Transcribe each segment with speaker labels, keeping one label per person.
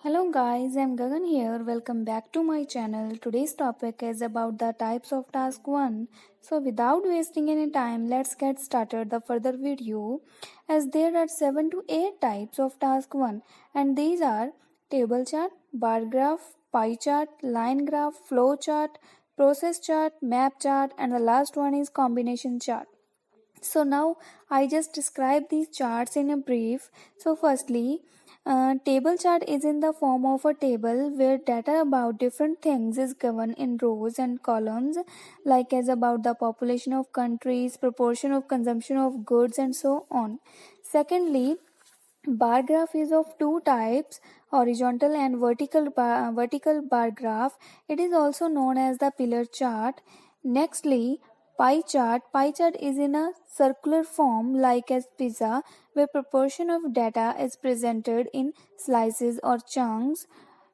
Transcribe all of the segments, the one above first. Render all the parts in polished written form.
Speaker 1: Hello guys, I'm Gagan here. Welcome back to my channel. Today's topic is about the types of task 1. So without wasting any time, let's get started the further video, as there are 7 to 8 types of task 1, and these are table chart, bar graph, pie chart, line graph, flow chart, process chart, map chart, and the last one is combination chart. So now I just describe these charts in a brief. So firstly, table chart is in the form of a table where data about different things is given in rows and columns, like as about the population of countries, proportion of consumption of goods, and so on. Secondly, bar graph is of two types, horizontal and vertical bar graph. It is also known as the pillar chart. Nextly, pie chart. Pie chart is in a circular form like as pizza, where proportion of data is presented in slices or chunks.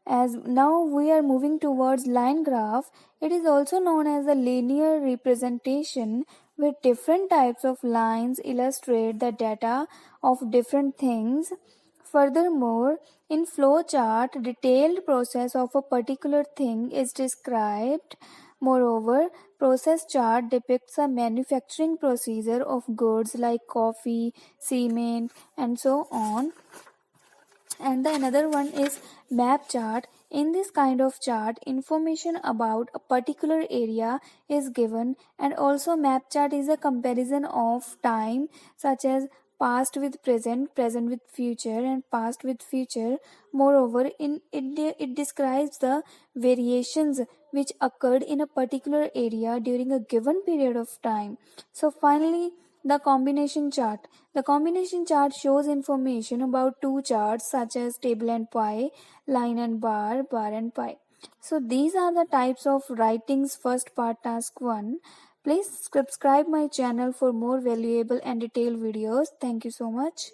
Speaker 1: As now we are moving towards line graph, it is also known as a linear representation where different types of lines illustrate the data of different things. Furthermore, in flow chart, detailed process of a particular thing is described. Moreover, process chart depicts a manufacturing procedure of goods like coffee, cement, and so on. And the another one is map chart. In this kind of chart, information about a particular area is given, and also map chart is a comparison of time, such as past with present, present with future, and past with future. Moreover, it describes the variations which occurred in a particular area during a given period of time. So finally, the combination chart. The combination chart shows information about two charts such as table and pie, line and bar, bar and pie. So these are the types of writings first part task 1. Please subscribe my channel for more valuable and detailed videos. Thank you so much.